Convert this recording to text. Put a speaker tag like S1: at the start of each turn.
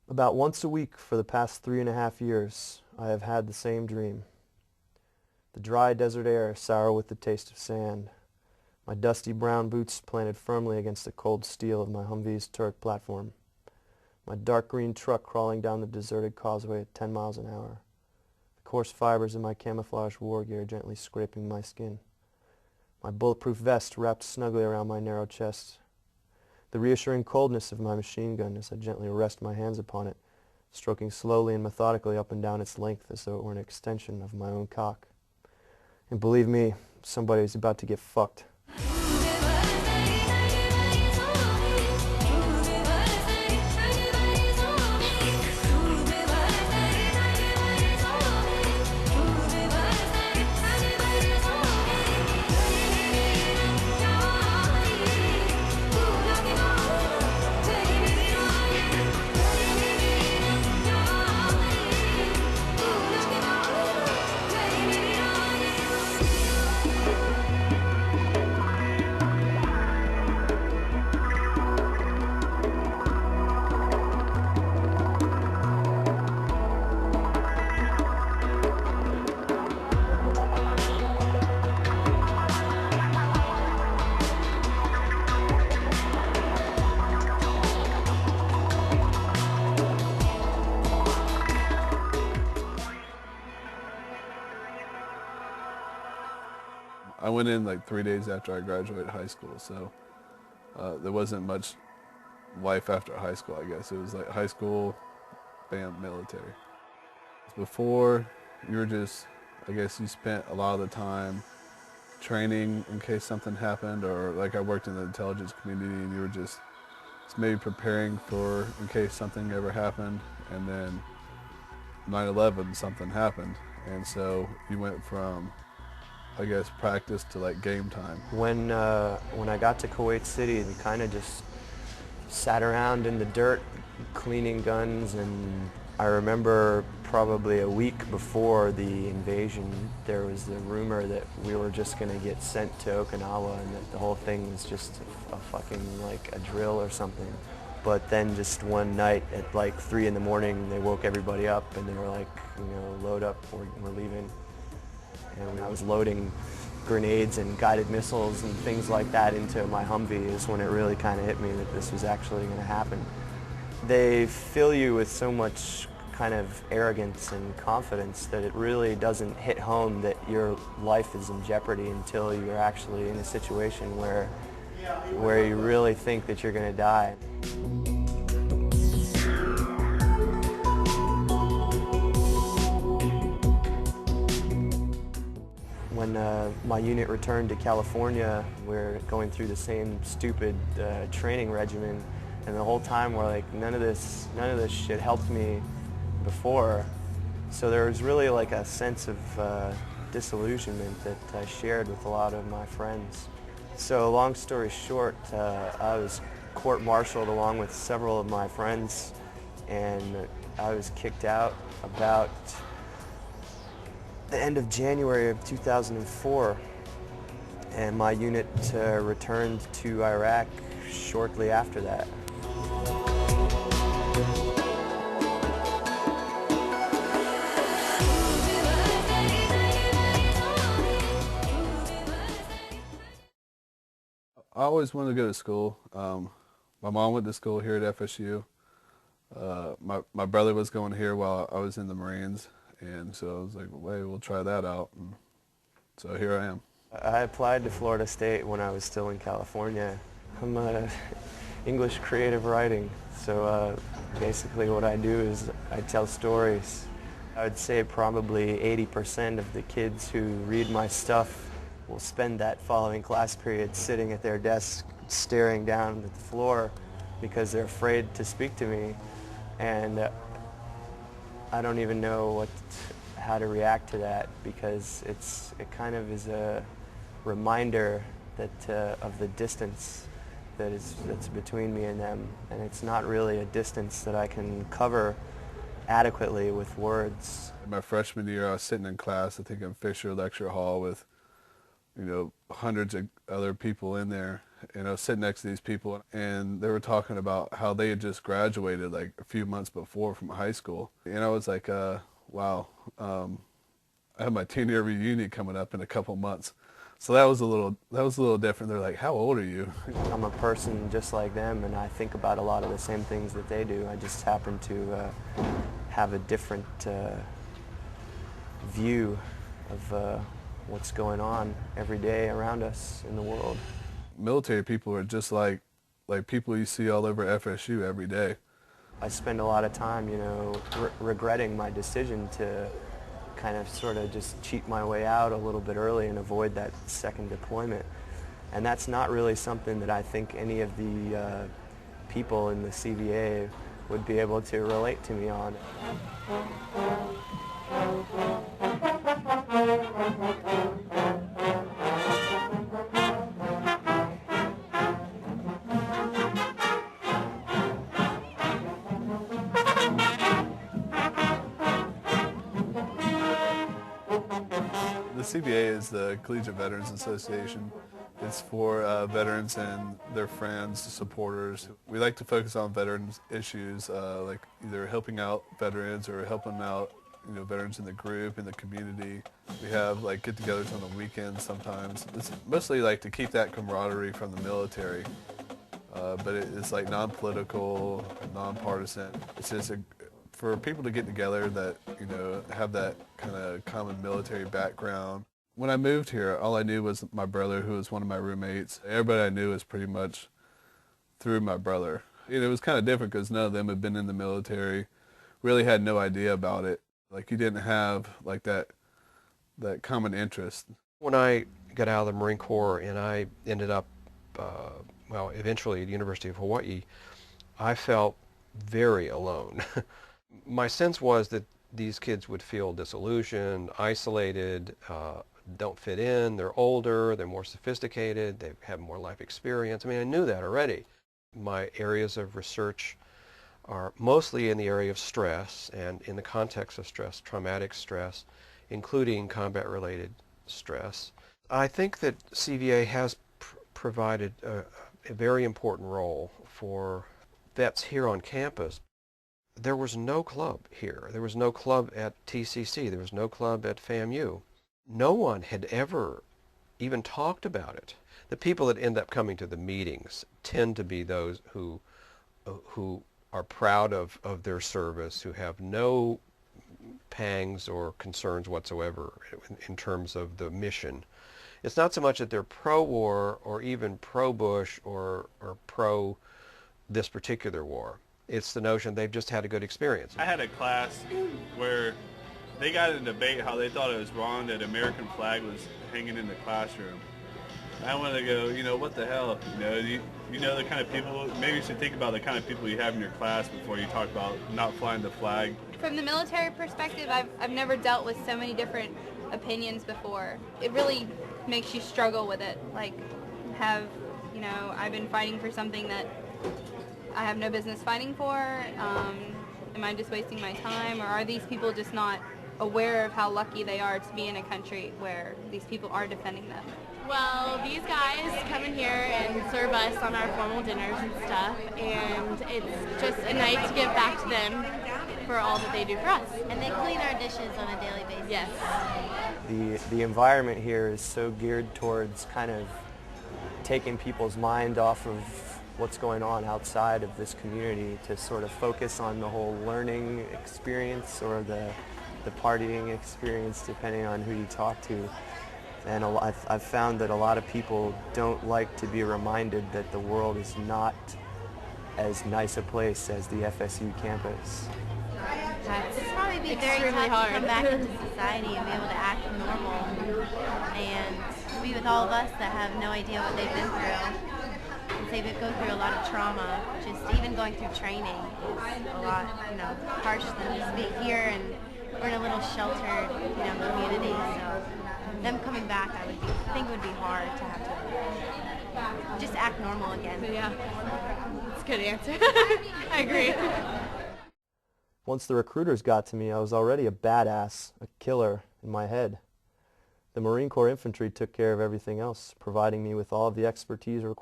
S1: About once a week for the past 3.5 years, I have had the same dream. The dry desert air sour with the taste of sand. My dusty brown boots planted firmly against the cold steel of my Humvee's turret platform. My dark green truck crawling down the deserted causeway at 10 miles an hour. The coarse fibers of my camouflage war gear gently scraping my skin. My bulletproof vest wrapped snugly around my narrow chest. The reassuring coldness of my machine gun as I gently rest my hands upon it, stroking slowly and methodically up and down its length as though it were an extension of my own cock. And believe me, somebody is about to get fucked.
S2: I went in like 3 days after I graduated high school, so there wasn't much life after high school, I guess. It was like high school, bam, military. Before, you were just, I guess you spent a lot of the time training in case something happened, or like I worked in the intelligence community and you were just maybe preparing for in case something ever happened, and then 9/11 something happened, and so you went from, I guess, practice to like game time.
S1: When I got to Kuwait City, we kind of just sat around in the dirt cleaning guns, and I remember probably a week before the invasion there was the rumor that we were just going to get sent to Okinawa and that the whole thing was just a fucking like a drill or something. But then just one night at like 3 in the morning they woke everybody up and they were like, load up, we're leaving. And when I was loading grenades and guided missiles and things like that into my Humvee is when it really kind of hit me that this was actually going to happen. They fill you with so much kind of arrogance and confidence that it really doesn't hit home that your life is in jeopardy until you're actually in a situation where you really think that you're going to die. When my unit returned to California, we're going through the same stupid training regimen, and the whole time we're like, none of this shit helped me before. So there was really like a sense of disillusionment that I shared with a lot of my friends. So long story short, I was court-martialed along with several of my friends, and I was kicked out about the end of January of 2004, and my unit returned to Iraq shortly after that.
S2: I always wanted to go to school. My mom went to school here at FSU. My brother was going here while I was in the Marines, and so I was like, well, hey, we'll try that out. And so here I am.
S1: I applied to Florida State when I was still in California. I'm English creative writing, so basically what I do is I tell stories. I would say probably 80% of the kids who read my stuff will spend that following class period sitting at their desk staring down at the floor because they're afraid to speak to me, and I don't even know how to react to that because it kind of is a reminder that of the distance that's between me and them, and it's not really a distance that I can cover adequately with words.
S2: My freshman year, I was sitting in class, I think in Fisher Lecture Hall with, hundreds of other people in there, sitting next to these people, and they were talking about how they had just graduated like a few months before from high school. And I was like, wow, I have my 10-year reunion coming up in a couple months. So that was a little different. They're like, how old are you?
S1: I'm a person just like them, and I think about a lot of the same things that they do. I just happen to have a different view of what's going on every day around us in the world.
S2: Military people are just like people you see all over FSU every day.
S1: I spend a lot of time, regretting my decision to kind of sort of just cheat my way out a little bit early and avoid that second deployment. And that's not really something that I think any of the people in the CVA would be able to relate to me on.
S2: The CVA is the Collegiate Veterans Association. It's for veterans and their friends, supporters. We like to focus on veterans issues, like either helping out veterans or helping out veterans in the group, in the community. We have like get-togethers on the weekends sometimes. It's mostly like to keep that camaraderie from the military, but it's like non-political, non-partisan. It's just for people to get together that have that kind of common military background. When I moved here, all I knew was my brother, who was one of my roommates. Everybody I knew was pretty much through my brother. It was kind of different because none of them had been in the military, really had no idea about it. Like you didn't have like that common interest.
S3: When I got out of the Marine Corps and I ended up, eventually at the University of Hawaii, I felt very alone. My sense was that these kids would feel disillusioned, isolated, don't fit in, they're older, they're more sophisticated, they have more life experience. I mean, I knew that already. My areas of research are mostly in the area of stress, and in the context of stress, traumatic stress, including combat-related stress. I think that CVA has provided a very important role for vets here on campus. There was no club here. There was no club at TCC. There was no club at FAMU. No one had ever even talked about it. The people that end up coming to the meetings tend to be those who are proud of their service, who have no pangs or concerns whatsoever in terms of the mission. It's not so much that they're pro-war or even pro-Bush or pro this particular war. It's the notion they've just had a good experience.
S4: I had a class where they got in a debate how they thought it was wrong that American flag was hanging in the classroom. I wanted to go, what the hell? You know the kind of people, maybe you should think about the kind of people you have in your class before you talk about not flying the flag.
S5: From the military perspective, I've never dealt with so many different opinions before. It really makes you struggle with it. Like, I've been fighting for something that I have no business fighting for. Am I just wasting my time, or are these people just not aware of how lucky they are to be in a country where these people are defending them?
S6: Well, these guys come in here and serve us on our formal dinners and stuff, and it's just a night to give back to them for all that they do for us.
S7: And they clean our dishes on a daily basis.
S6: Yes.
S1: The environment here is so geared towards kind of taking people's mind off of what's going on outside of this community to sort of focus on the whole learning experience or the partying experience, depending on who you talk to. And I've found that a lot of people don't like to be reminded that the world is not as nice a place as the FSU campus.
S7: It's probably be very tough to come back into society and be able to act normal and be with all of us that have no idea what they've been through. They go through a lot of trauma. Just even going through training is a lot, harsh than just being here, and we're in a little sheltered, community. So them coming back, I think would be hard to have to just act normal again.
S6: Yeah, that's a good answer. I agree.
S1: Once the recruiters got to me, I was already a badass, a killer in my head. The Marine Corps Infantry took care of everything else, providing me with all of the expertise required